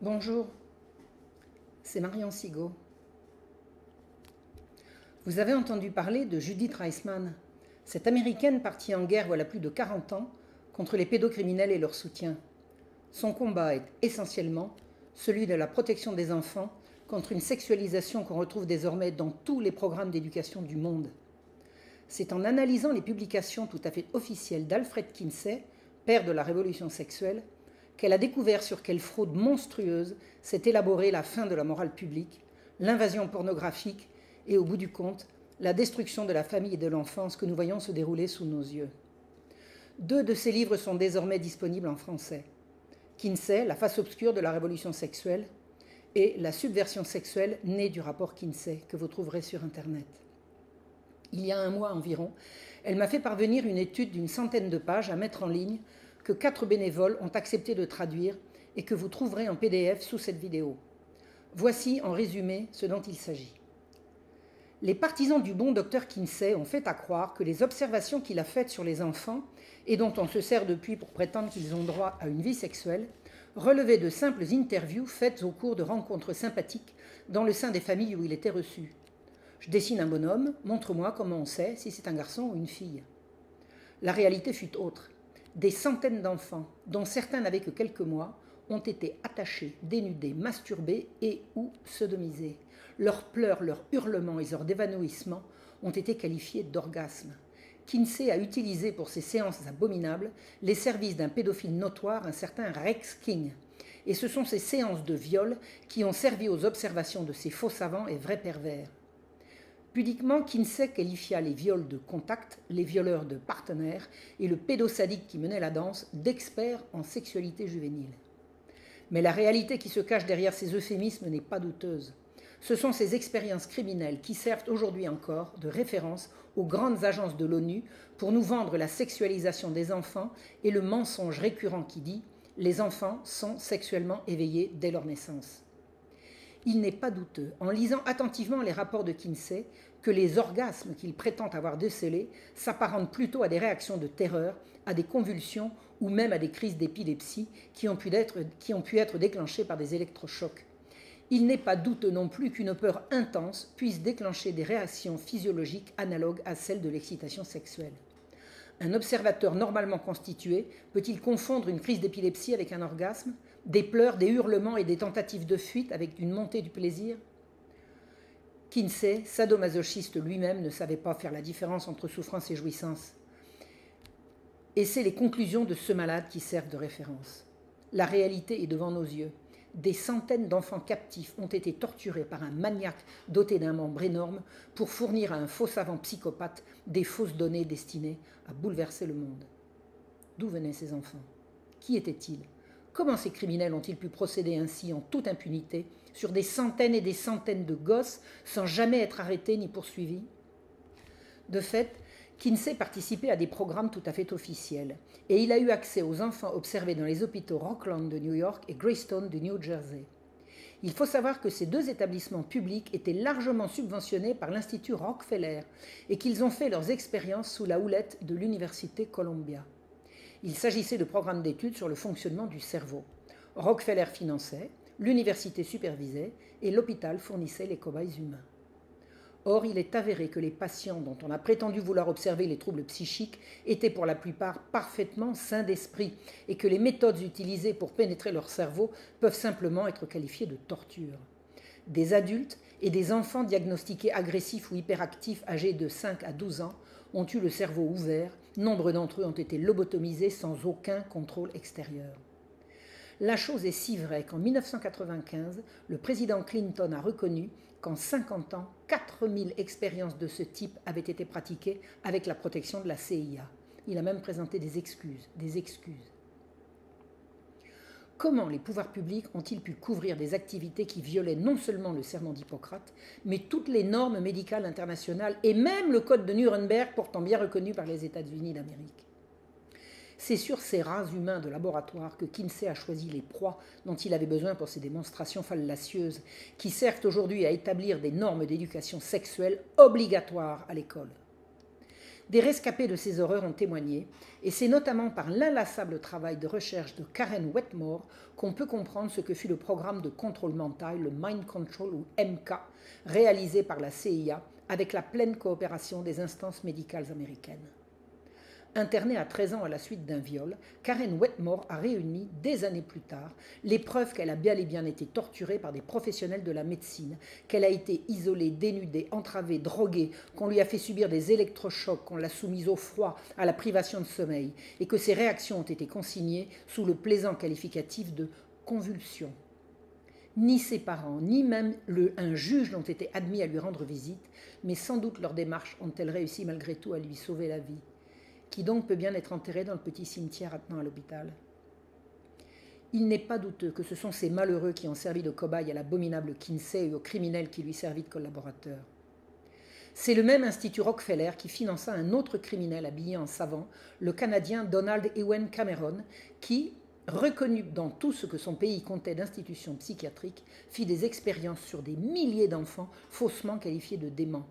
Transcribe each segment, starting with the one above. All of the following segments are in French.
Bonjour, c'est Marion Sigaud. Vous avez entendu parler de Judith Reisman, cette Américaine partie en guerre voilà plus de 40 ans contre les pédocriminels et leur soutien. Son combat est essentiellement celui de la protection des enfants contre une sexualisation qu'on retrouve désormais dans tous les programmes d'éducation du monde. C'est en analysant les publications tout à fait officielles d'Alfred Kinsey, père de la révolution sexuelle, qu'elle a découvert sur quelle fraude monstrueuse s'est élaborée la fin de la morale publique, l'invasion pornographique et, au bout du compte, la destruction de la famille et de l'enfance que nous voyons se dérouler sous nos yeux. 2 de ses livres sont désormais disponibles en français. Kinsey, La face obscure de la révolution sexuelle, et La subversion sexuelle née du rapport Kinsey, que vous trouverez sur Internet. Il y a un mois environ, elle m'a fait parvenir une étude d'une centaine de pages à mettre en ligne que 4 bénévoles ont accepté de traduire et que vous trouverez en PDF sous cette vidéo. Voici en résumé ce dont il s'agit. Les partisans du bon docteur Kinsey ont fait à croire que les observations qu'il a faites sur les enfants, et dont on se sert depuis pour prétendre qu'ils ont droit à une vie sexuelle, relevaient de simples interviews faites au cours de rencontres sympathiques dans le sein des familles où il était reçu. Je dessine un bonhomme, montre-moi comment on sait si c'est un garçon ou une fille. La réalité fut autre. Des centaines d'enfants, dont certains n'avaient que quelques mois, ont été attachés, dénudés, masturbés et ou sodomisés. Leurs pleurs, leurs hurlements et leurs évanouissements ont été qualifiés d'orgasmes. Kinsey a utilisé pour ces séances abominables les services d'un pédophile notoire, un certain Rex King. Et ce sont ces séances de viol qui ont servi aux observations de ces faux savants et vrais pervers. Pudiquement, Kinsey qualifia les viols de contact, les violeurs de partenaires et le pédosadique qui menait la danse d'experts en sexualité juvénile. Mais la réalité qui se cache derrière ces euphémismes n'est pas douteuse. Ce sont ces expériences criminelles qui servent aujourd'hui encore de référence aux grandes agences de l'ONU pour nous vendre la sexualisation des enfants et le mensonge récurrent qui dit « les enfants sont sexuellement éveillés dès leur naissance ». Il n'est pas douteux, en lisant attentivement les rapports de Kinsey, que les orgasmes qu'il prétend avoir décelés s'apparentent plutôt à des réactions de terreur, à des convulsions ou même à des crises d'épilepsie qui ont pu être déclenchées par des électrochocs. Il n'est pas douteux non plus qu'une peur intense puisse déclencher des réactions physiologiques analogues à celles de l'excitation sexuelle. Un observateur normalement constitué peut-il confondre une crise d'épilepsie avec un orgasme, des pleurs, des hurlements et des tentatives de fuite avec une montée du plaisir? Kinsey, sadomasochiste lui-même, ne savait pas faire la différence entre souffrance et jouissance. Et c'est les conclusions de ce malade qui servent de référence. La réalité est devant nos yeux. Des centaines d'enfants captifs ont été torturés par un maniaque doté d'un membre énorme pour fournir à un faux savant psychopathe des fausses données destinées à bouleverser le monde. D'où venaient ces enfants? Qui étaient-ils? Comment ces criminels ont-ils pu procéder ainsi en toute impunité sur des centaines et des centaines de gosses sans jamais être arrêtés ni poursuivis? De fait, Kinsey participait à des programmes tout à fait officiels et il a eu accès aux enfants observés dans les hôpitaux Rockland de New York et Greystone du New Jersey. Il faut savoir que ces 2 établissements publics étaient largement subventionnés par l'Institut Rockefeller et qu'ils ont fait leurs expériences sous la houlette de l'Université Columbia. Il s'agissait de programmes d'études sur le fonctionnement du cerveau. Rockefeller finançait, l'université supervisait et l'hôpital fournissait les cobayes humains. Or, il est avéré que les patients dont on a prétendu vouloir observer les troubles psychiques étaient pour la plupart parfaitement sains d'esprit et que les méthodes utilisées pour pénétrer leur cerveau peuvent simplement être qualifiées de torture. Des adultes et des enfants diagnostiqués agressifs ou hyperactifs âgés de 5 à 12 ans ont eu le cerveau ouvert, nombre d'entre eux ont été lobotomisés sans aucun contrôle extérieur. La chose est si vraie qu'en 1995, le président Clinton a reconnu qu'en 50 ans, 4000 expériences de ce type avaient été pratiquées avec la protection de la CIA. Il a même présenté des excuses. Comment les pouvoirs publics ont-ils pu couvrir des activités qui violaient non seulement le serment d'Hippocrate, mais toutes les normes médicales internationales et même le code de Nuremberg, pourtant bien reconnu par les États-Unis d'Amérique? C'est sur ces rats humains de laboratoire que Kinsey a choisi les proies dont il avait besoin pour ses démonstrations fallacieuses, qui servent aujourd'hui à établir des normes d'éducation sexuelle obligatoires à l'école. Des rescapés de ces horreurs ont témoigné, et c'est notamment par l'inlassable travail de recherche de Karen Wetmore qu'on peut comprendre ce que fut le programme de contrôle mental, le Mind Control ou MK, réalisé par la CIA avec la pleine coopération des instances médicales américaines. Internée à 13 ans à la suite d'un viol, Karen Wetmore a réuni, des années plus tard, les preuves qu'elle a bel et bien été torturée par des professionnels de la médecine, qu'elle a été isolée, dénudée, entravée, droguée, qu'on lui a fait subir des électrochocs, qu'on l'a soumise au froid, à la privation de sommeil, et que ses réactions ont été consignées sous le plaisant qualificatif de convulsion. Ni ses parents, ni même un juge n'ont été admis à lui rendre visite, mais sans doute leurs démarches ont-elles réussi malgré tout à lui sauver la vie. Qui donc peut bien être enterré dans le petit cimetière attenant à l'hôpital. Il n'est pas douteux que ce sont ces malheureux qui ont servi de cobaye à l'abominable Kinsey et aux criminels qui lui servit de collaborateurs. C'est le même institut Rockefeller qui finança un autre criminel habillé en savant, le Canadien Donald Ewen Cameron, qui, reconnu dans tout ce que son pays comptait d'institutions psychiatriques, fit des expériences sur des milliers d'enfants faussement qualifiés de déments.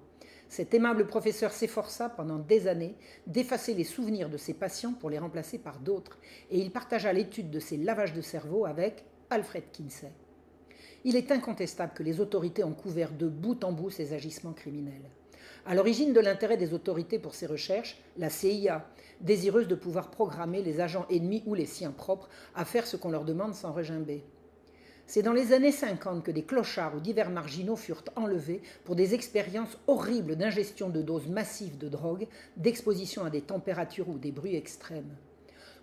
Cet aimable professeur s'efforça pendant des années d'effacer les souvenirs de ses patients pour les remplacer par d'autres, et il partagea l'étude de ces lavages de cerveau avec Alfred Kinsey. Il est incontestable que les autorités ont couvert de bout en bout ces agissements criminels. À l'origine de l'intérêt des autorités pour ces recherches, la CIA, désireuse de pouvoir programmer les agents ennemis ou les siens propres à faire ce qu'on leur demande sans regimber. C'est dans les années 50 que des clochards ou divers marginaux furent enlevés pour des expériences horribles d'ingestion de doses massives de drogue, d'exposition à des températures ou des bruits extrêmes.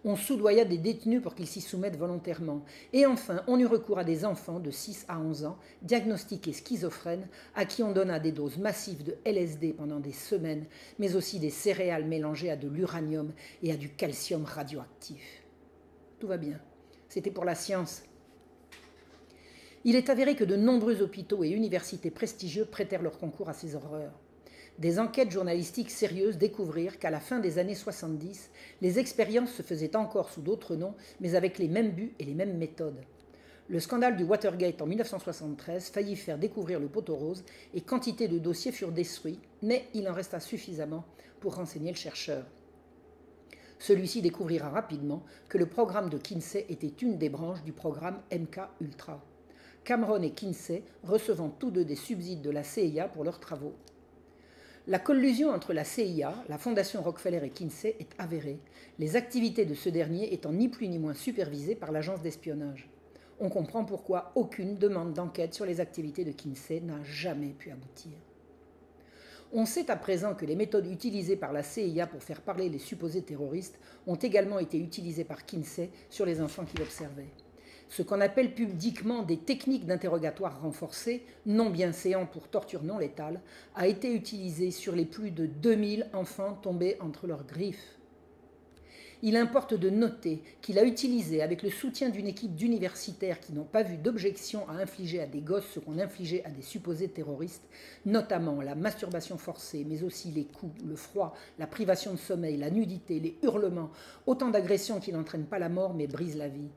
On soudoya des détenus pour qu'ils s'y soumettent volontairement. Et enfin, on eut recours à des enfants de 6 à 11 ans, diagnostiqués schizophrènes, à qui on donna des doses massives de LSD pendant des semaines, mais aussi des céréales mélangées à de l'uranium et à du calcium radioactif. Tout va bien. C'était pour la science. Il est avéré que de nombreux hôpitaux et universités prestigieux prêtèrent leur concours à ces horreurs. Des enquêtes journalistiques sérieuses découvrirent qu'à la fin des années 70, les expériences se faisaient encore sous d'autres noms, mais avec les mêmes buts et les mêmes méthodes. Le scandale du Watergate en 1973 faillit faire découvrir le poteau rose et quantité de dossiers furent détruits, mais il en resta suffisamment pour renseigner le chercheur. Celui-ci découvrira rapidement que le programme de Kinsey était une des branches du programme MK-Ultra. Cameron et Kinsey recevant tous deux des subsides de la CIA pour leurs travaux. La collusion entre la CIA, la Fondation Rockefeller et Kinsey est avérée, les activités de ce dernier étant ni plus ni moins supervisées par l'agence d'espionnage. On comprend pourquoi aucune demande d'enquête sur les activités de Kinsey n'a jamais pu aboutir. On sait à présent que les méthodes utilisées par la CIA pour faire parler les supposés terroristes ont également été utilisées par Kinsey sur les enfants qu'il observait. Ce qu'on appelle pudiquement des techniques d'interrogatoire renforcées, non bienséantes pour torture non létale, a été utilisé sur les plus de 2000 enfants tombés entre leurs griffes. Il importe de noter qu'il a utilisé, avec le soutien d'une équipe d'universitaires qui n'ont pas vu d'objection à infliger à des gosses ce qu'on infligeait à des supposés terroristes, notamment la masturbation forcée, mais aussi les coups, le froid, la privation de sommeil, la nudité, les hurlements, autant d'agressions qui n'entraînent pas la mort mais brisent la vie.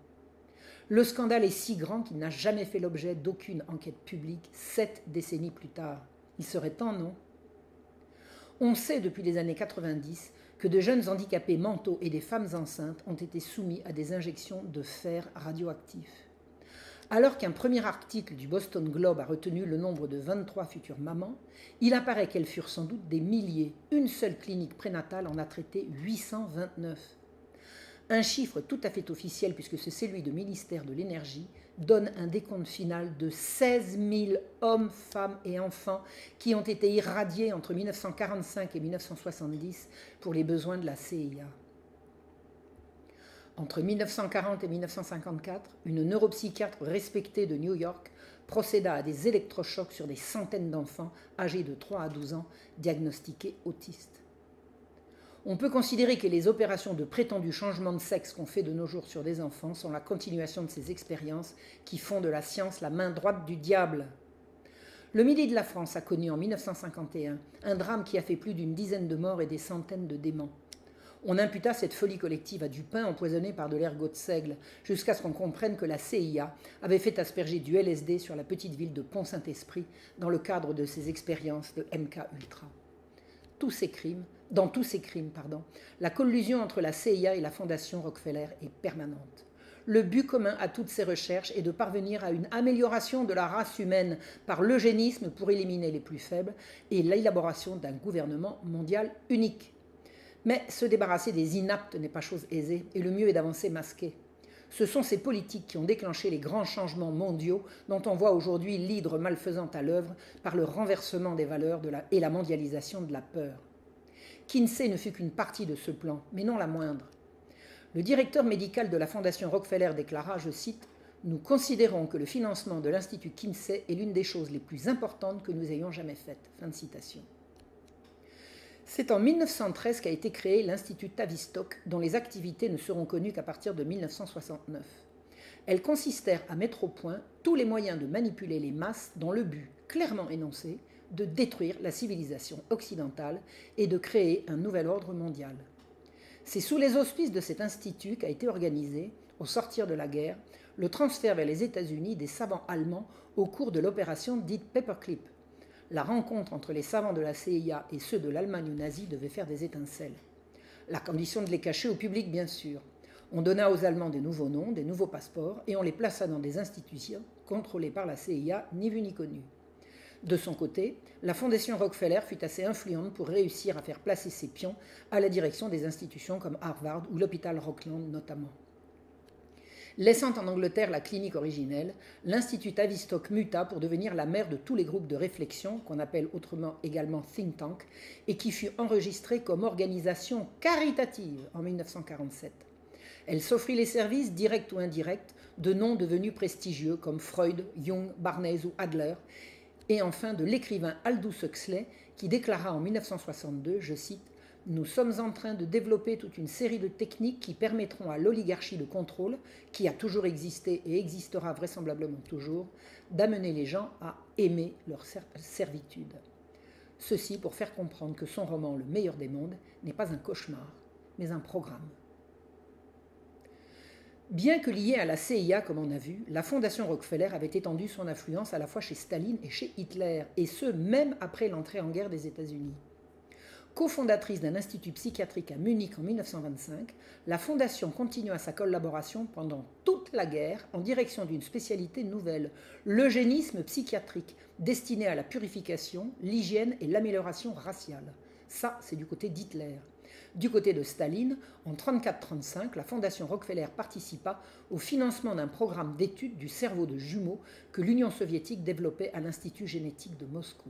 Le scandale est si grand qu'il n'a jamais fait l'objet d'aucune enquête publique 7 décennies plus tard. Il serait temps, non ? On sait depuis les années 90 que de jeunes handicapés mentaux et des femmes enceintes ont été soumis à des injections de fer radioactif. Alors qu'un premier article du Boston Globe a retenu le nombre de 23 futures mamans, il apparaît qu'elles furent sans doute des milliers. Une seule clinique prénatale en a traité 829. Un chiffre tout à fait officiel, puisque c'est celui du ministère de l'Énergie, donne un décompte final de 16 000 hommes, femmes et enfants qui ont été irradiés entre 1945 et 1970 pour les besoins de la CIA. Entre 1940 et 1954, une neuropsychiatre respectée de New York procéda à des électrochocs sur des centaines d'enfants âgés de 3 à 12 ans diagnostiqués autistes. On peut considérer que les opérations de prétendu changement de sexe qu'on fait de nos jours sur des enfants sont la continuation de ces expériences qui font de la science la main droite du diable. Le Midi de la France a connu en 1951 un drame qui a fait plus d'une dizaine de morts et des centaines de déments. On imputa cette folie collective à du pain empoisonné par de l'ergot de seigle, jusqu'à ce qu'on comprenne que la CIA avait fait asperger du LSD sur la petite ville de Pont-Saint-Esprit dans le cadre de ses expériences de MK-Ultra. Tous ces crimes dans tous ces crimes, la collusion entre la CIA et la Fondation Rockefeller est permanente. Le but commun à toutes ces recherches est de parvenir à une amélioration de la race humaine par l'eugénisme pour éliminer les plus faibles et l'élaboration d'un gouvernement mondial unique. Mais se débarrasser des inaptes n'est pas chose aisée et le mieux est d'avancer masqué. Ce sont ces politiques qui ont déclenché les grands changements mondiaux dont on voit aujourd'hui l'hydre malfaisante à l'œuvre par le renversement des valeurs et la mondialisation de la peur. Kinsey ne fut qu'une partie de ce plan, mais non la moindre. Le directeur médical de la Fondation Rockefeller déclara, je cite, « Nous considérons que le financement de l'Institut Kinsey est l'une des choses les plus importantes que nous ayons jamais faites. » Fin de citation. C'est en 1913 qu'a été créé l'Institut Tavistock, dont les activités ne seront connues qu'à partir de 1969. Elles consistèrent à mettre au point tous les moyens de manipuler les masses dans le but, clairement énoncé, de détruire la civilisation occidentale et de créer un nouvel ordre mondial. C'est sous les auspices de cet institut qu'a été organisé, au sortir de la guerre, le transfert vers les États-Unis des savants allemands au cours de l'opération dite Paperclip. La rencontre entre les savants de la CIA et ceux de l'Allemagne nazie devait faire des étincelles. La condition de les cacher au public, bien sûr. On donna aux Allemands des nouveaux noms, des nouveaux passeports, et on les plaça dans des institutions contrôlées par la CIA, ni vues ni connues. De son côté, la Fondation Rockefeller fut assez influente pour réussir à faire placer ses pions à la direction des institutions comme Harvard ou l'hôpital Rockland notamment. Laissant en Angleterre la clinique originelle, l'Institut Tavistock muta pour devenir la mère de tous les groupes de réflexion, qu'on appelle autrement également think tank, et qui fut enregistrée comme organisation caritative en 1947. Elle s'offrit les services, directs ou indirects, de noms devenus prestigieux comme Freud, Jung, Barnes ou Adler, et enfin de l'écrivain Aldous Huxley qui déclara en 1962, je cite, « Nous sommes en train de développer toute une série de techniques qui permettront à l'oligarchie de contrôle, qui a toujours existé et existera vraisemblablement toujours, d'amener les gens à aimer leur servitude. » Ceci pour faire comprendre que son roman Le meilleur des mondes n'est pas un cauchemar, mais un programme. Bien que liée à la CIA, comme on a vu, la Fondation Rockefeller avait étendu son influence à la fois chez Staline et chez Hitler, et ce, même après l'entrée en guerre des États-Unis. Cofondatrice d'un institut psychiatrique à Munich en 1925, la Fondation continua sa collaboration pendant toute la guerre en direction d'une spécialité nouvelle, l'eugénisme psychiatrique, destiné à la purification, l'hygiène et l'amélioration raciale. Ça, c'est du côté d'Hitler. Du côté de Staline, en 1934-1935, la Fondation Rockefeller participa au financement d'un programme d'études du cerveau de jumeaux que l'Union soviétique développait à l'Institut génétique de Moscou.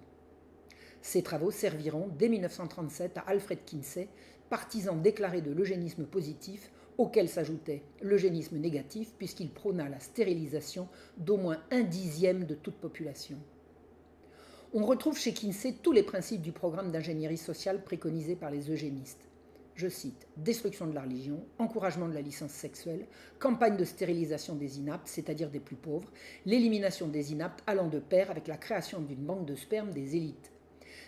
Ces travaux serviront dès 1937 à Alfred Kinsey, partisan déclaré de l'eugénisme positif, auquel s'ajoutait l'eugénisme négatif puisqu'il prôna la stérilisation d'au moins 1/10 de toute population. On retrouve chez Kinsey tous les principes du programme d'ingénierie sociale préconisé par les eugénistes. Je cite, destruction de la religion, encouragement de la licence sexuelle, campagne de stérilisation des inaptes, c'est-à-dire des plus pauvres, l'élimination des inaptes allant de pair avec la création d'une banque de sperme des élites.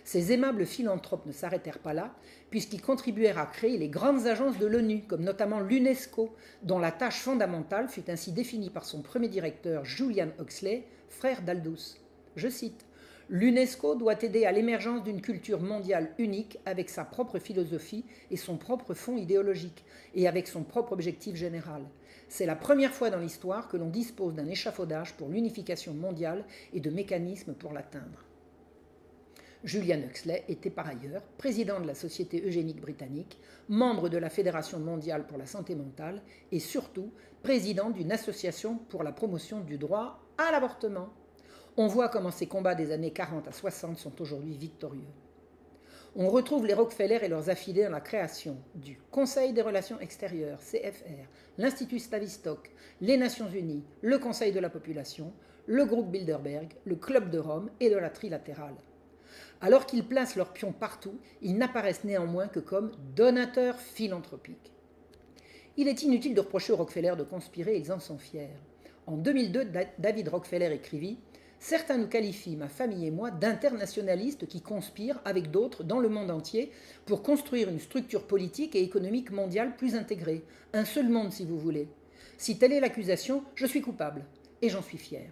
Ces aimables philanthropes ne s'arrêtèrent pas là, puisqu'ils contribuèrent à créer les grandes agences de l'ONU, comme notamment l'UNESCO, dont la tâche fondamentale fut ainsi définie par son premier directeur, Julian Huxley, frère d'Aldous. Je cite, l'UNESCO doit aider à l'émergence d'une culture mondiale unique avec sa propre philosophie et son propre fond idéologique, et avec son propre objectif général. C'est la première fois dans l'histoire que l'on dispose d'un échafaudage pour l'unification mondiale et de mécanismes pour l'atteindre. Julian Huxley était par ailleurs président de la Société eugénique britannique, membre de la Fédération mondiale pour la santé mentale et surtout président d'une association pour la promotion du droit à l'avortement. On voit comment ces combats des années 40 à 60 sont aujourd'hui victorieux. On retrouve les Rockefeller et leurs affiliés dans la création du Conseil des relations extérieures, CFR, l'Institut Tavistock, les Nations Unies, le Conseil de la population, le groupe Bilderberg, le Club de Rome et de la Trilatérale. Alors qu'ils placent leurs pions partout, ils n'apparaissent néanmoins que comme donateurs philanthropiques. Il est inutile de reprocher aux Rockefeller de conspirer, ils en sont fiers. En 2002, David Rockefeller écrivit « Certains nous qualifient, ma famille et moi, d'internationalistes qui conspirent avec d'autres dans le monde entier pour construire une structure politique et économique mondiale plus intégrée. Un seul monde, si vous voulez. Si telle est l'accusation, je suis coupable, et j'en suis fier. »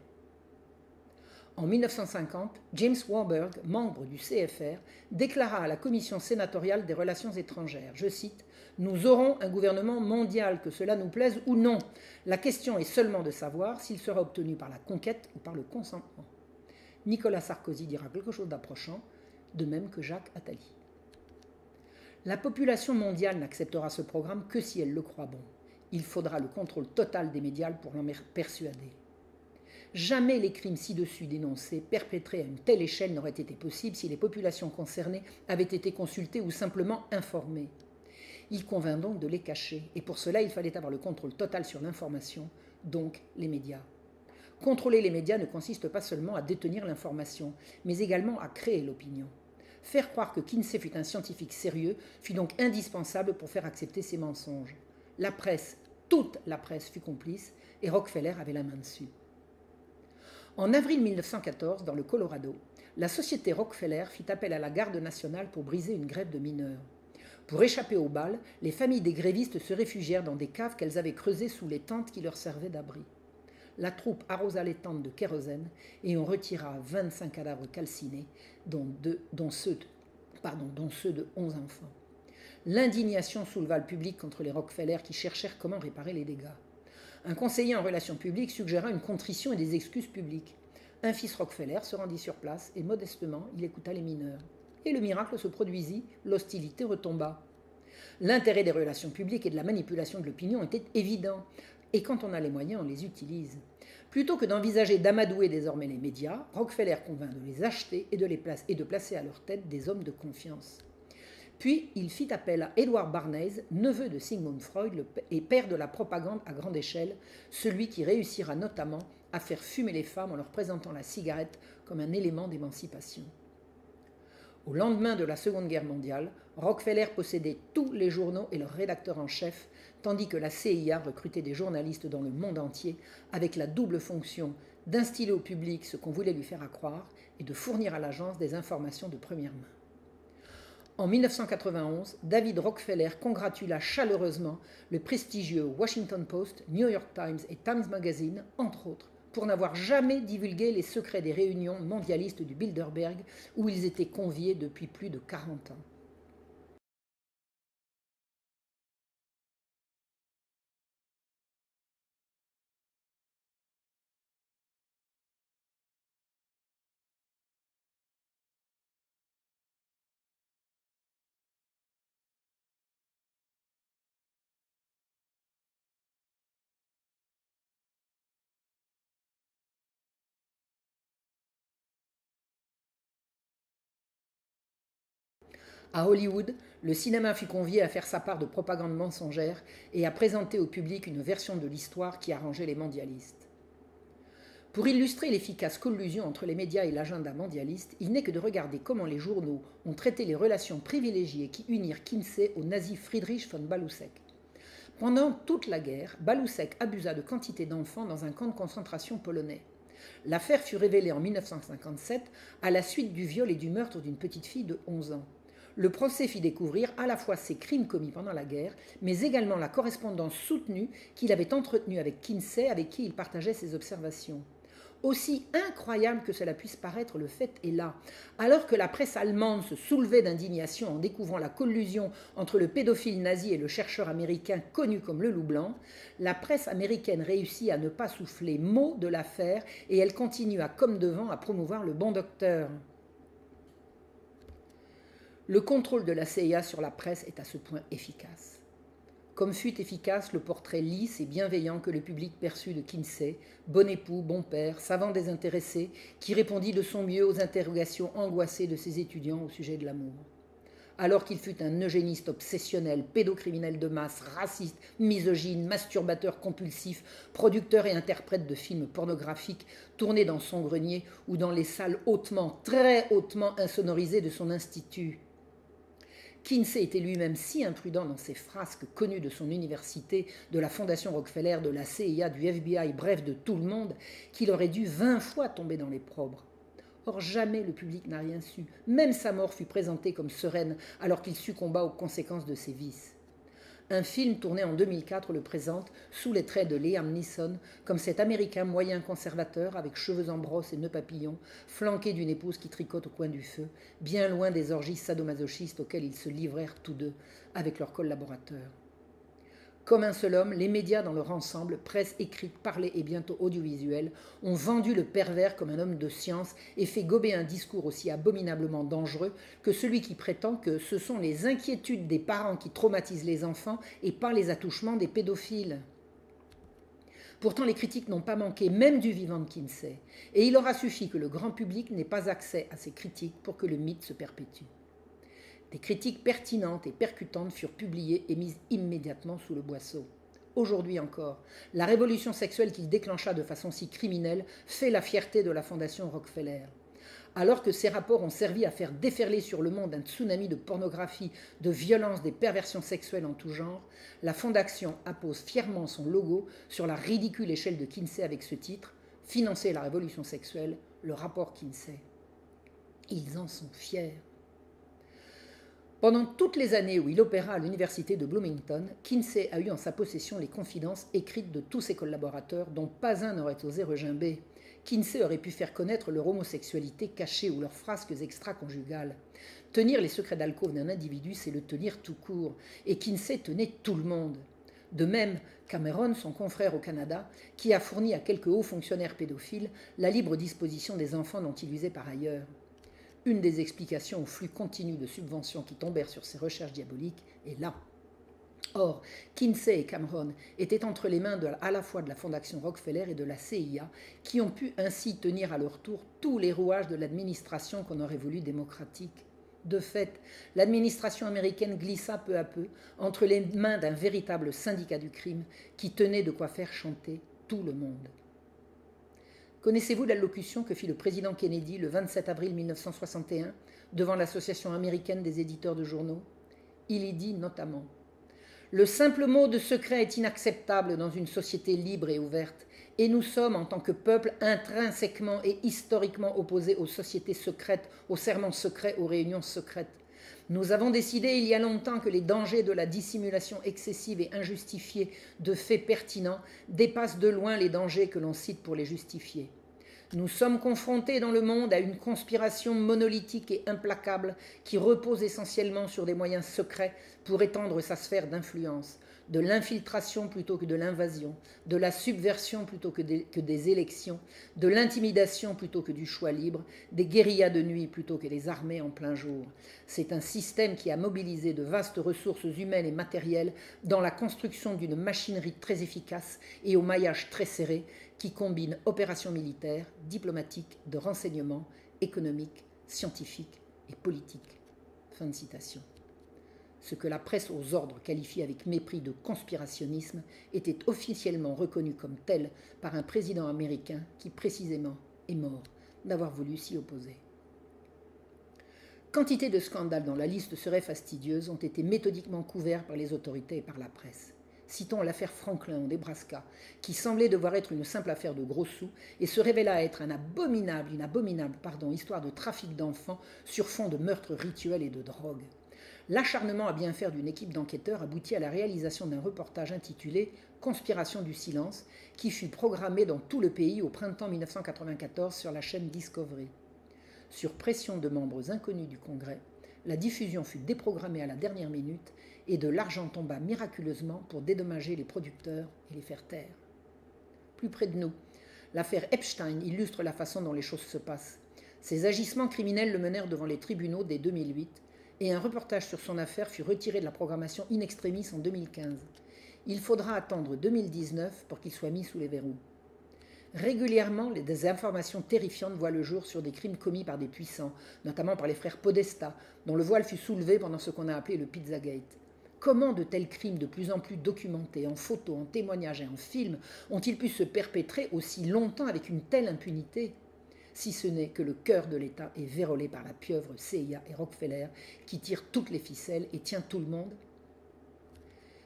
En 1950, James Warburg, membre du CFR, déclara à la Commission sénatoriale des relations étrangères, je cite, « Nous aurons un gouvernement mondial, que cela nous plaise ou non. La question est seulement de savoir s'il sera obtenu par la conquête ou par le consentement. » Nicolas Sarkozy dira quelque chose d'approchant, de même que Jacques Attali. La population mondiale n'acceptera ce programme que si elle le croit bon. Il faudra le contrôle total des médias pour l'en persuader. Jamais les crimes ci-dessus dénoncés, perpétrés à une telle échelle, n'auraient été possibles si les populations concernées avaient été consultées ou simplement informées. Il convint donc de les cacher, et pour cela il fallait avoir le contrôle total sur l'information, donc les médias. Contrôler les médias ne consiste pas seulement à détenir l'information, mais également à créer l'opinion. Faire croire que Kinsey fut un scientifique sérieux fut donc indispensable pour faire accepter ses mensonges. La presse, toute la presse fut complice, et Rockefeller avait la main dessus. En avril 1914, dans le Colorado, la société Rockefeller fit appel à la garde nationale pour briser une grève de mineurs. Pour échapper aux balles, les familles des grévistes se réfugièrent dans des caves qu'elles avaient creusées sous les tentes qui leur servaient d'abri. La troupe arrosa les tentes de kérosène et on retira 25 cadavres calcinés, dont ceux de 11 enfants. L'indignation souleva le public contre les Rockefeller qui cherchèrent comment réparer les dégâts. Un conseiller en relations publiques suggéra une contrition et des excuses publiques. Un fils Rockefeller se rendit sur place et modestement il écouta les mineurs. Et le miracle se produisit, l'hostilité retomba. L'intérêt des relations publiques et de la manipulation de l'opinion était évident, et quand on a les moyens, on les utilise. Plutôt que d'envisager d'amadouer désormais les médias, Rockefeller convint de les acheter et de placer à leur tête des hommes de confiance. Puis il fit appel à Edward Bernays, neveu de Sigmund Freud et père de la propagande à grande échelle, celui qui réussira notamment à faire fumer les femmes en leur présentant la cigarette comme un élément d'émancipation. Au lendemain de la Seconde Guerre mondiale, Rockefeller possédait tous les journaux et leurs rédacteurs en chef, tandis que la CIA recrutait des journalistes dans le monde entier avec la double fonction d'instiller au public ce qu'on voulait lui faire accroire et de fournir à l'agence des informations de première main. En 1991, David Rockefeller congratula chaleureusement le prestigieux Washington Post, New York Times et Times Magazine, entre autres, pour n'avoir jamais divulgué les secrets des réunions mondialistes du Bilderberg où ils étaient conviés depuis plus de 40 ans. À Hollywood, le cinéma fut convié à faire sa part de propagande mensongère et à présenter au public une version de l'histoire qui arrangeait les mondialistes. Pour illustrer l'efficace collusion entre les médias et l'agenda mondialiste, il n'est que de regarder comment les journaux ont traité les relations privilégiées qui unirent Kinsey au nazi Friedrich von Baluseck. Pendant toute la guerre, Baluseck abusa de quantité d'enfants dans un camp de concentration polonais. L'affaire fut révélée en 1957 à la suite du viol et du meurtre d'une petite fille de 11 ans. Le procès fit découvrir à la fois ses crimes commis pendant la guerre, mais également la correspondance soutenue qu'il avait entretenue avec Kinsey, avec qui il partageait ses observations. Aussi incroyable que cela puisse paraître, le fait est là. Alors que la presse allemande se soulevait d'indignation en découvrant la collusion entre le pédophile nazi et le chercheur américain connu comme le Loup Blanc, la presse américaine réussit à ne pas souffler mot de l'affaire et elle continua comme devant à promouvoir le bon docteur. Le contrôle de la CIA sur la presse est à ce point efficace. Comme fut efficace le portrait lisse et bienveillant que le public perçut de Kinsey, bon époux, bon père, savant désintéressé, qui répondit de son mieux aux interrogations angoissées de ses étudiants au sujet de l'amour. Alors qu'il fut un eugéniste obsessionnel, pédocriminel de masse, raciste, misogyne, masturbateur compulsif, producteur et interprète de films pornographiques tournés dans son grenier ou dans les salles hautement, très hautement insonorisées de son institut. Kinsey était lui-même si imprudent dans ses frasques connues de son université, de la Fondation Rockefeller, de la CIA, du FBI, bref de tout le monde, qu'il aurait dû 20 fois tomber dans l'opprobre. Or jamais le public n'a rien su, même sa mort fut présentée comme sereine alors qu'il succomba aux conséquences de ses vices. Un film tourné en 2004 le présente sous les traits de Liam Neeson comme cet Américain moyen conservateur avec cheveux en brosse et nœuds papillons, flanqué d'une épouse qui tricote au coin du feu, bien loin des orgies sadomasochistes auxquelles ils se livrèrent tous deux avec leurs collaborateurs. Comme un seul homme, les médias dans leur ensemble, presse écrite, parlée et bientôt audiovisuelle, ont vendu le pervers comme un homme de science et fait gober un discours aussi abominablement dangereux que celui qui prétend que ce sont les inquiétudes des parents qui traumatisent les enfants et pas les attouchements des pédophiles. Pourtant, les critiques n'ont pas manqué, même du vivant de Kinsey, et il aura suffi que le grand public n'ait pas accès à ces critiques pour que le mythe se perpétue. Des critiques pertinentes et percutantes furent publiées et mises immédiatement sous le boisseau. Aujourd'hui encore, la révolution sexuelle qu'il déclencha de façon si criminelle fait la fierté de la Fondation Rockefeller. Alors que ces rapports ont servi à faire déferler sur le monde un tsunami de pornographie, de violence, des perversions sexuelles en tout genre, la Fondation appose fièrement son logo sur la ridicule échelle de Kinsey avec ce titre « Financer la révolution sexuelle, le rapport Kinsey ». Ils en sont fiers. Pendant toutes les années où il opéra à l'université de Bloomington, Kinsey a eu en sa possession les confidences écrites de tous ses collaborateurs, dont pas un n'aurait osé regimber. Kinsey aurait pu faire connaître leur homosexualité cachée ou leurs frasques extra-conjugales. Tenir les secrets d'alcôve d'un individu, c'est le tenir tout court, et Kinsey tenait tout le monde. De même, Cameron, son confrère au Canada, qui a fourni à quelques hauts fonctionnaires pédophiles la libre disposition des enfants dont il usait par ailleurs. Une des explications au flux continu de subventions qui tombèrent sur ces recherches diaboliques est là. Or, Kinsey et Cameron étaient entre les mains à la fois de la Fondation Rockefeller et de la CIA, qui ont pu ainsi tenir à leur tour tous les rouages de l'administration qu'on aurait voulu démocratique. De fait, l'administration américaine glissa peu à peu entre les mains d'un véritable syndicat du crime qui tenait de quoi faire chanter tout le monde. Connaissez-vous l'allocution que fit le président Kennedy le 27 avril 1961 devant l'Association américaine des éditeurs de journaux ? Il y dit notamment « Le simple mot de secret est inacceptable dans une société libre et ouverte, et nous sommes, en tant que peuple, intrinsèquement et historiquement opposés aux sociétés secrètes, aux serments secrets, aux réunions secrètes. Nous avons décidé il y a longtemps que les dangers de la dissimulation excessive et injustifiée de faits pertinents dépassent de loin les dangers que l'on cite pour les justifier. Nous sommes confrontés dans le monde à une conspiration monolithique et implacable qui repose essentiellement sur des moyens secrets pour étendre sa sphère d'influence, de l'infiltration plutôt que de l'invasion, de la subversion plutôt que des élections, de l'intimidation plutôt que du choix libre, des guérillas de nuit plutôt que des armées en plein jour. C'est un système qui a mobilisé de vastes ressources humaines et matérielles dans la construction d'une machinerie très efficace et au maillage très serré qui combine opérations militaires, diplomatiques, de renseignement, économiques, scientifiques et politiques. » Fin de citation. Ce que la presse aux ordres qualifie avec mépris de conspirationnisme était officiellement reconnu comme tel par un président américain qui précisément est mort d'avoir voulu s'y opposer. Quantité de scandales dont la liste serait fastidieuse ont été méthodiquement couverts par les autorités et par la presse. Citons l'affaire Franklin au Nebraska, qui semblait devoir être une simple affaire de gros sous et se révéla être une abominable histoire de trafic d'enfants sur fond de meurtres rituels et de drogue. L'acharnement à bien faire d'une équipe d'enquêteurs aboutit à la réalisation d'un reportage intitulé « Conspiration du silence » qui fut programmé dans tout le pays au printemps 1994 sur la chaîne Discovery. Sur pression de membres inconnus du Congrès, la diffusion fut déprogrammée à la dernière minute et de l'argent tomba miraculeusement pour dédommager les producteurs et les faire taire. Plus près de nous, l'affaire Epstein illustre la façon dont les choses se passent. Ses agissements criminels le menèrent devant les tribunaux dès 2008 et un reportage sur son affaire fut retiré de la programmation in extremis en 2015. Il faudra attendre 2019 pour qu'il soit mis sous les verrous. Régulièrement, des informations terrifiantes voient le jour sur des crimes commis par des puissants, notamment par les frères Podesta, dont le voile fut soulevé pendant ce qu'on a appelé le Pizzagate. Comment de tels crimes de plus en plus documentés, en photos, en témoignages et en films, ont-ils pu se perpétrer aussi longtemps avec une telle impunité ? Si ce n'est que le cœur de l'État est vérolé par la pieuvre CIA et Rockefeller, qui tirent toutes les ficelles et tient tout le monde ?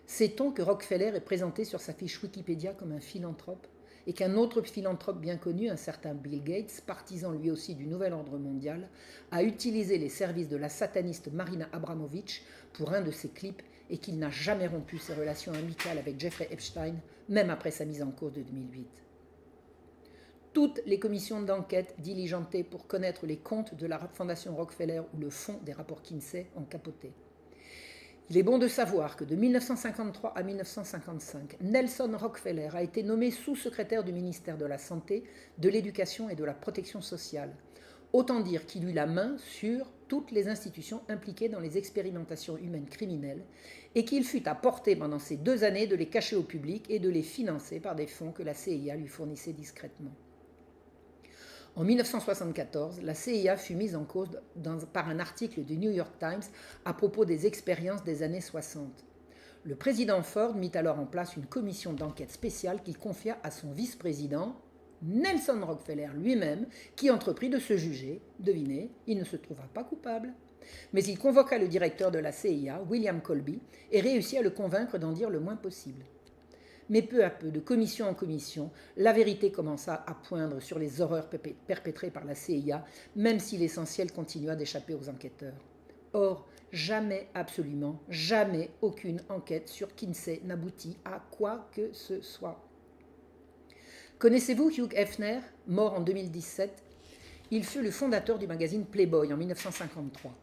Sait-on que Rockefeller est présenté sur sa fiche Wikipédia comme un philanthrope ? Et qu'un autre philanthrope bien connu, un certain Bill Gates, partisan lui aussi du nouvel ordre mondial, a utilisé les services de la sataniste Marina Abramovich pour un de ses clips et qu'il n'a jamais rompu ses relations amicales avec Jeffrey Epstein, même après sa mise en cause de 2008. Toutes les commissions d'enquête diligentées pour connaître les comptes de la Fondation Rockefeller ou le fond des rapports Kinsey ont capoté. Il est bon de savoir que de 1953 à 1955, Nelson Rockefeller a été nommé sous-secrétaire du ministère de la Santé, de l'Éducation et de la Protection sociale. Autant dire qu'il eut la main sur toutes les institutions impliquées dans les expérimentations humaines criminelles et qu'il fut à portée pendant ces 2 années de les cacher au public et de les financer par des fonds que la CIA lui fournissait discrètement. En 1974, la CIA fut mise en cause par un article du New York Times à propos des expériences des années 60. Le président Ford mit alors en place une commission d'enquête spéciale qu'il confia à son vice-président, Nelson Rockefeller lui-même, qui entreprit de se juger. Devinez, il ne se trouva pas coupable. Mais il convoqua le directeur de la CIA, William Colby, et réussit à le convaincre d'en dire le moins possible. Mais peu à peu, de commission en commission, la vérité commença à poindre sur les horreurs perpétrées par la CIA, même si l'essentiel continua d'échapper aux enquêteurs. Or, jamais, absolument jamais, aucune enquête sur Kinsey n'aboutit à quoi que ce soit. Connaissez-vous Hugh Hefner, mort en 2017 ? Il fut le fondateur du magazine Playboy en 1953.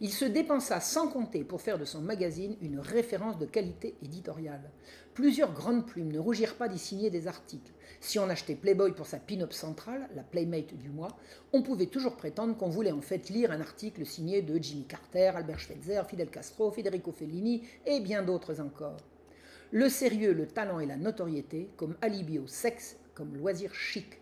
Il se dépensa sans compter pour faire de son magazine une référence de qualité éditoriale. Plusieurs grandes plumes ne rougirent pas d'y signer des articles. Si on achetait Playboy pour sa pin-up centrale, la Playmate du mois, on pouvait toujours prétendre qu'on voulait en fait lire un article signé de Jimmy Carter, Albert Schweitzer, Fidel Castro, Federico Fellini et bien d'autres encore. Le sérieux, le talent et la notoriété comme alibi au sexe, comme loisir chic.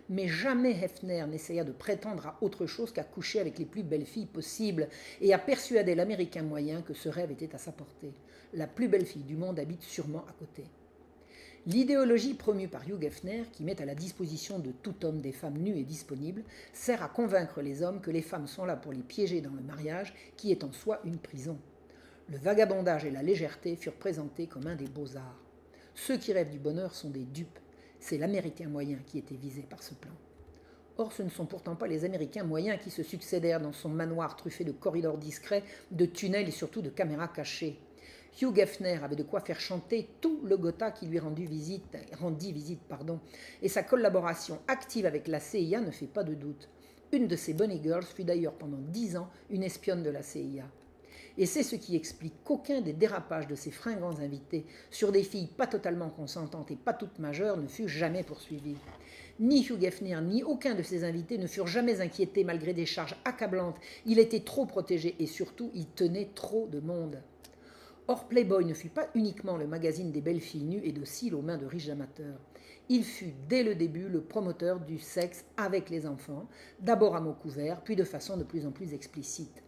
Mais jamais Hefner n'essaya de prétendre à autre chose qu'à coucher avec les plus belles filles possibles et à persuader l'Américain moyen que ce rêve était à sa portée. La plus belle fille du monde habite sûrement à côté. L'idéologie promue par Hugh Hefner, qui met à la disposition de tout homme des femmes nues et disponibles, sert à convaincre les hommes que les femmes sont là pour les piéger dans le mariage, qui est en soi une prison. Le vagabondage et la légèreté furent présentés comme un des beaux-arts. Ceux qui rêvent du bonheur sont des dupes. C'est l'Américain moyen qui était visé par ce plan. Or, ce ne sont pourtant pas les Américains moyens qui se succédèrent dans son manoir truffé de corridors discrets, de tunnels et surtout de caméras cachées. Hugh Hefner avait de quoi faire chanter tout le Gotha qui lui rendit visite, et sa collaboration active avec la CIA ne fait pas de doute. Une de ses Bunny Girls fut d'ailleurs pendant 10 ans une espionne de la CIA. Et c'est ce qui explique qu'aucun des dérapages de ces fringants invités sur des filles pas totalement consentantes et pas toutes majeures ne fut jamais poursuivi. Ni Hugh Hefner ni aucun de ses invités ne furent jamais inquiétés malgré des charges accablantes. Il était trop protégé et surtout il tenait trop de monde. Or, Playboy ne fut pas uniquement le magazine des belles filles nues et dociles aux mains de riches amateurs. Il fut dès le début le promoteur du sexe avec les enfants, d'abord à mots couverts, puis de façon de plus en plus explicite.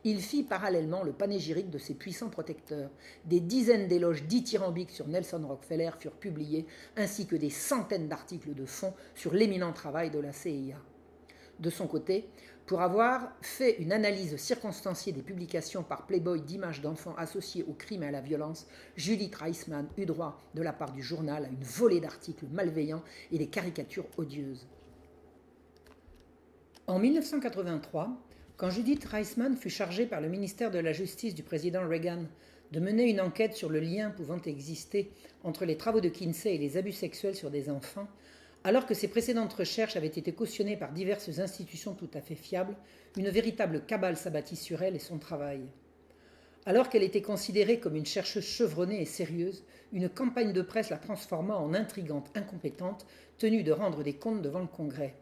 Il fit parallèlement le panégyrique de ses puissants protecteurs. Des dizaines d'éloges dithyrambiques sur Nelson Rockefeller furent publiés, ainsi que des centaines d'articles de fond sur l'éminent travail de la CIA. De son côté, pour avoir fait une analyse circonstanciée des publications par Playboy d'images d'enfants associées au crime et à la violence, Judith Reisman eut droit, de la part du journal, à une volée d'articles malveillants et des caricatures odieuses. En 1983, quand Judith Reisman fut chargée par le ministère de la Justice du président Reagan de mener une enquête sur le lien pouvant exister entre les travaux de Kinsey et les abus sexuels sur des enfants, alors que ses précédentes recherches avaient été cautionnées par diverses institutions tout à fait fiables, une véritable cabale s'abattit sur elle et son travail. Alors qu'elle était considérée comme une chercheuse chevronnée et sérieuse, une campagne de presse la transforma en intrigante incompétente, tenue de rendre des comptes devant le Congrès.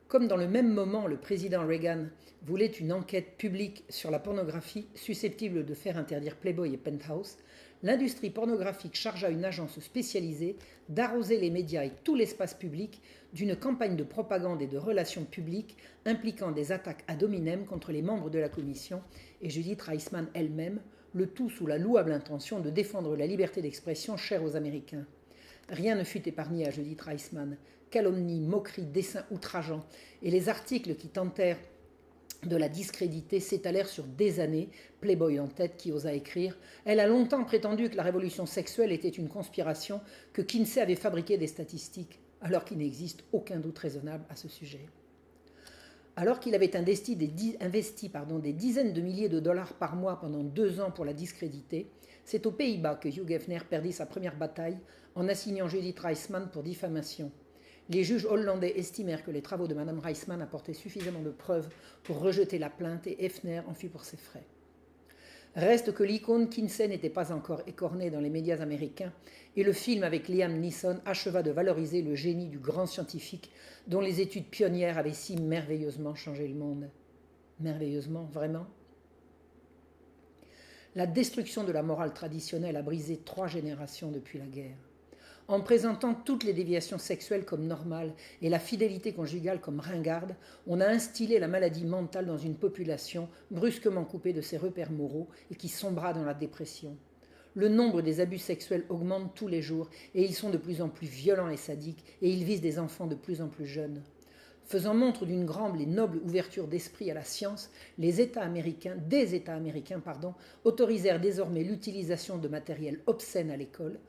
Comme dans le même moment, le président Reagan voulait une enquête publique sur la pornographie susceptible de faire interdire Playboy et Penthouse, l'industrie pornographique chargea une agence spécialisée d'arroser les médias et tout l'espace public d'une campagne de propagande et de relations publiques impliquant des attaques ad hominem contre les membres de la commission et Judith Reisman elle-même, le tout sous la louable intention de défendre la liberté d'expression chère aux Américains. Rien ne fut épargné à Judith Reisman. Calomnies, moqueries, dessins outrageants et les articles qui tentèrent de la discréditer s'étalèrent sur des années, Playboy en tête qui osa écrire « Elle a longtemps prétendu que la révolution sexuelle était une conspiration, que Kinsey avait fabriqué des statistiques, alors qu'il n'existe aucun doute raisonnable à ce sujet. » Alors qu'il avait investi des dizaines de milliers de dollars par mois pendant 2 ans pour la discréditer, c'est aux Pays-Bas que Hugh Hefner perdit sa première bataille en assignant Judith Reisman pour diffamation. Les juges hollandais estimèrent que les travaux de Mme Reisman apportaient suffisamment de preuves pour rejeter la plainte et Hefner en fut pour ses frais. Reste que l'icône Kinsey n'était pas encore écornée dans les médias américains et le film avec Liam Neeson acheva de valoriser le génie du grand scientifique dont les études pionnières avaient si merveilleusement changé le monde. Merveilleusement, vraiment. La destruction de la morale traditionnelle a brisé 3 générations depuis la guerre. En présentant toutes les déviations sexuelles comme normales et la fidélité conjugale comme ringarde, on a instillé la maladie mentale dans une population brusquement coupée de ses repères moraux et qui sombra dans la dépression. Le nombre des abus sexuels augmente tous les jours et ils sont de plus en plus violents et sadiques et ils visent des enfants de plus en plus jeunes. Faisant montre d'une grande et noble ouverture d'esprit à la science, des États américains, autorisèrent désormais l'utilisation de matériel obscène à l'école.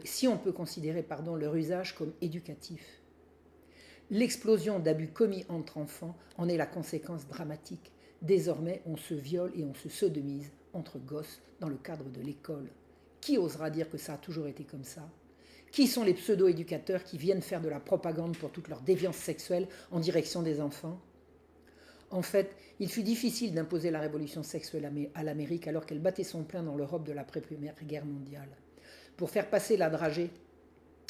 Si on peut considérer leur usage comme éducatif. L'explosion d'abus commis entre enfants en est la conséquence dramatique. Désormais, on se viole et on se sodomise entre gosses dans le cadre de l'école. Qui osera dire que ça a toujours été comme ça ? Qui sont les pseudo-éducateurs qui viennent faire de la propagande pour toute leur déviance sexuelle en direction des enfants ? En fait, il fut difficile d'imposer la révolution sexuelle à l'Amérique alors qu'elle battait son plein dans l'Europe de l'après-Première Guerre mondiale. Pour faire passer la dragée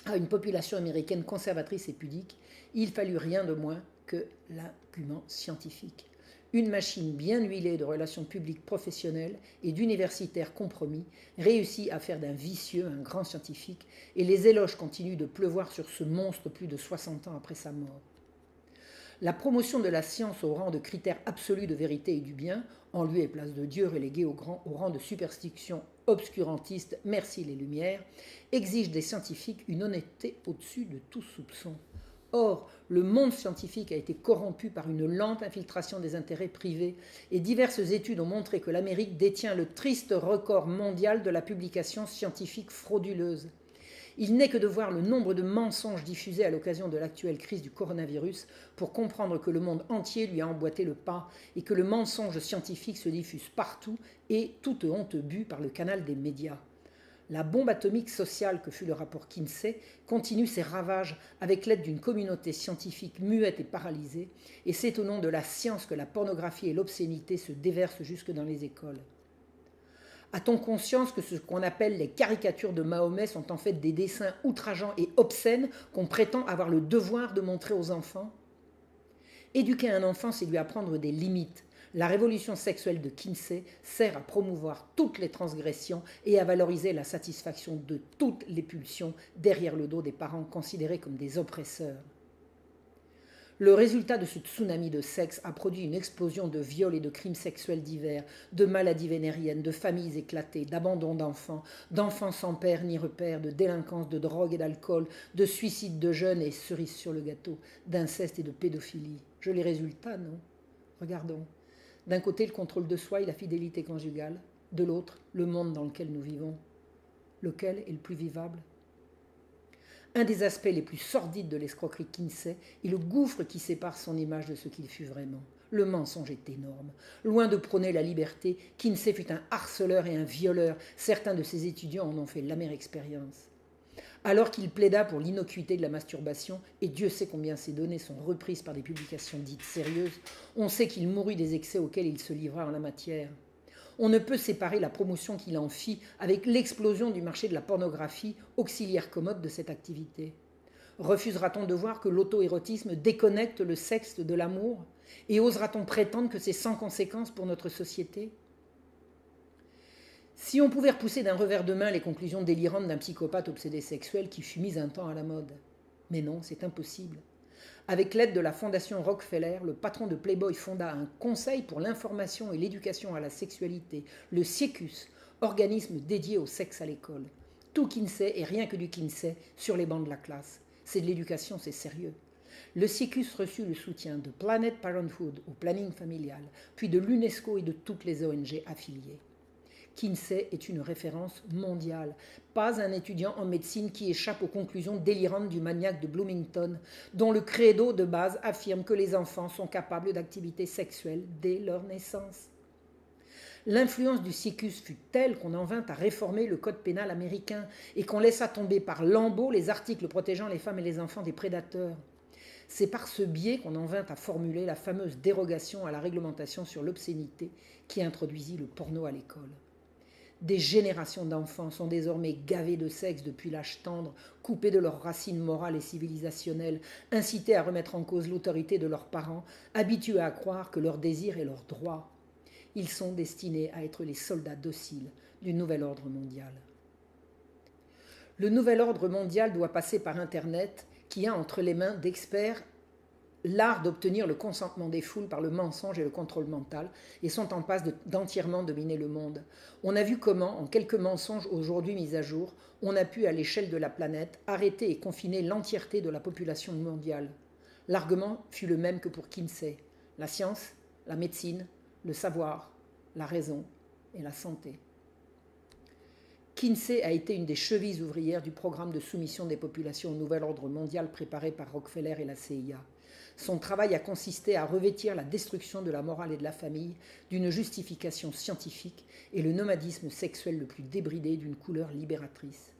à une population américaine conservatrice et pudique, il fallut rien de moins que l'argument scientifique. Une machine bien huilée de relations publiques professionnelles et d'universitaires compromis réussit à faire d'un vicieux un grand scientifique et les éloges continuent de pleuvoir sur ce monstre plus de 60 ans après sa mort. La promotion de la science au rang de critère absolu de vérité et du bien, en lieu et place de Dieu relégué au rang de superstition obscurantiste, merci les Lumières, exige des scientifiques une honnêteté au-dessus de tout soupçon. Or, le monde scientifique a été corrompu par une lente infiltration des intérêts privés et diverses études ont montré que l'Amérique détient le triste record mondial de la publication scientifique frauduleuse. Il n'est que de voir le nombre de mensonges diffusés à l'occasion de l'actuelle crise du coronavirus pour comprendre que le monde entier lui a emboîté le pas et que le mensonge scientifique se diffuse partout et toute honte bue par le canal des médias. La bombe atomique sociale que fut le rapport Kinsey continue ses ravages avec l'aide d'une communauté scientifique muette et paralysée, et c'est au nom de la science que la pornographie et l'obscénité se déversent jusque dans les écoles. A-t-on conscience que ce qu'on appelle les caricatures de Mahomet sont en fait des dessins outrageants et obscènes qu'on prétend avoir le devoir de montrer aux enfants ? Éduquer un enfant, c'est lui apprendre des limites. La révolution sexuelle de Kinsey sert à promouvoir toutes les transgressions et à valoriser la satisfaction de toutes les pulsions derrière le dos des parents considérés comme des oppresseurs. Le résultat de ce tsunami de sexe a produit une explosion de viols et de crimes sexuels divers, de maladies vénériennes, de familles éclatées, d'abandon d'enfants sans père ni repère, de délinquance, de drogue et d'alcool, de suicides de jeunes et cerise sur le gâteau, d'inceste et de pédophilie. Je les résultats, non ? Regardons. D'un côté, le contrôle de soi et la fidélité conjugale. De l'autre, le monde dans lequel nous vivons. Lequel est le plus vivable ? Un des aspects les plus sordides de l'escroquerie Kinsey est le gouffre qui sépare son image de ce qu'il fut vraiment. Le mensonge est énorme. Loin de prôner la liberté, Kinsey fut un harceleur et un violeur. Certains de ses étudiants en ont fait l'amère expérience. Alors qu'il plaida pour l'innocuité de la masturbation, et Dieu sait combien ces données sont reprises par des publications dites sérieuses, on sait qu'il mourut des excès auxquels il se livra en la matière. On ne peut séparer la promotion qu'il en fit avec l'explosion du marché de la pornographie, auxiliaire commode de cette activité. Refusera-t-on de voir que l'auto-érotisme déconnecte le sexe de l'amour ? Et osera-t-on prétendre que c'est sans conséquence pour notre société ? Si on pouvait repousser d'un revers de main les conclusions délirantes d'un psychopathe obsédé sexuel qui fut mis un temps à la mode. Mais non, c'est impossible. Avec l'aide de la fondation Rockefeller, le patron de Playboy fonda un conseil pour l'information et l'éducation à la sexualité, le CIECUS, organisme dédié au sexe à l'école. Tout Kinsey et rien que du Kinsey sur les bancs de la classe. C'est de l'éducation, c'est sérieux. Le CIECUS reçut le soutien de Planet Parenthood au planning familial, puis de l'UNESCO et de toutes les ONG affiliées. Kinsey est une référence mondiale, pas un étudiant en médecine qui échappe aux conclusions délirantes du maniaque de Bloomington, dont le credo de base affirme que les enfants sont capables d'activités sexuelles dès leur naissance. L'influence du siècus fut telle qu'on en vint à réformer le code pénal américain et qu'on laissa tomber par lambeaux les articles protégeant les femmes et les enfants des prédateurs. C'est par ce biais qu'on en vint à formuler la fameuse dérogation à la réglementation sur l'obscénité qui introduisit le porno à l'école. Des générations d'enfants sont désormais gavés de sexe depuis l'âge tendre, coupés de leurs racines morales et civilisationnelles, incités à remettre en cause l'autorité de leurs parents, habitués à croire que leur désir est leur droit. Ils sont destinés à être les soldats dociles du nouvel ordre mondial. Le nouvel ordre mondial doit passer par Internet, qui a entre les mains d'experts l'art d'obtenir le consentement des foules par le mensonge et le contrôle mental, et sont en passe d'entièrement dominer le monde. On a vu comment, en quelques mensonges aujourd'hui mis à jour, on a pu, à l'échelle de la planète, arrêter et confiner l'entièreté de la population mondiale. L'argument fut le même que pour Kinsey. La science, la médecine, le savoir, la raison et la santé. Kinsey a été une des chevilles ouvrières du programme de soumission des populations au nouvel ordre mondial préparé par Rockefeller et la CIA. Son travail a consisté à revêtir la destruction de la morale et de la famille d'une justification scientifique et le nomadisme sexuel le plus débridé d'une couleur libératrice.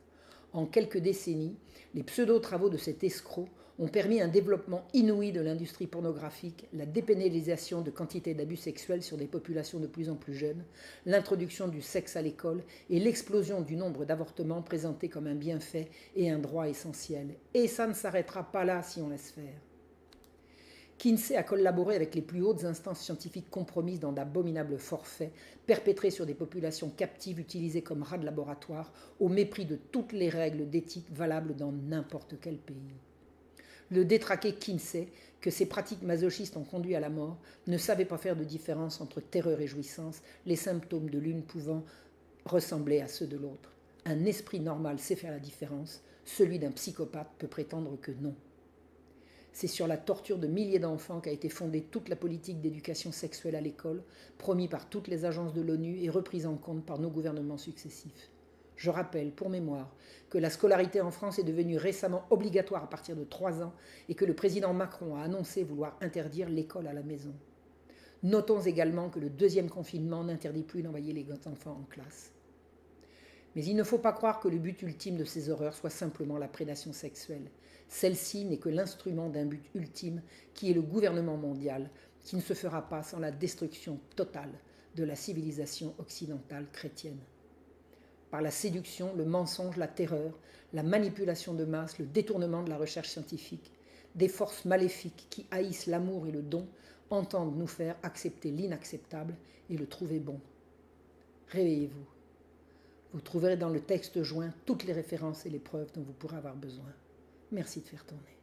En quelques décennies, les pseudo-travaux de cet escroc ont permis un développement inouï de l'industrie pornographique, la dépénalisation de quantités d'abus sexuels sur des populations de plus en plus jeunes, l'introduction du sexe à l'école et l'explosion du nombre d'avortements présentés comme un bienfait et un droit essentiel. Et ça ne s'arrêtera pas là si on laisse faire. Kinsey a collaboré avec les plus hautes instances scientifiques compromises dans d'abominables forfaits, perpétrés sur des populations captives utilisées comme rats de laboratoire, au mépris de toutes les règles d'éthique valables dans n'importe quel pays. Le détraqué Kinsey, que ses pratiques masochistes ont conduit à la mort, ne savait pas faire de différence entre terreur et jouissance, les symptômes de l'une pouvant ressembler à ceux de l'autre. Un esprit normal sait faire la différence, celui d'un psychopathe peut prétendre que non. C'est sur la torture de milliers d'enfants qu'a été fondée toute la politique d'éducation sexuelle à l'école, promise par toutes les agences de l'ONU et reprise en compte par nos gouvernements successifs. Je rappelle, pour mémoire, que la scolarité en France est devenue récemment obligatoire à partir de 3 ans et que le président Macron a annoncé vouloir interdire l'école à la maison. Notons également que le deuxième confinement n'interdit plus d'envoyer les enfants en classe. Mais il ne faut pas croire que le but ultime de ces horreurs soit simplement la prédation sexuelle. Celle-ci n'est que l'instrument d'un but ultime qui est le gouvernement mondial, qui ne se fera pas sans la destruction totale de la civilisation occidentale chrétienne. Par la séduction, le mensonge, la terreur, la manipulation de masse, le détournement de la recherche scientifique, des forces maléfiques qui haïssent l'amour et le don entendent nous faire accepter l'inacceptable et le trouver bon. Réveillez-vous. Vous trouverez dans le texte joint toutes les références et les preuves dont vous pourrez avoir besoin. Merci de faire tourner.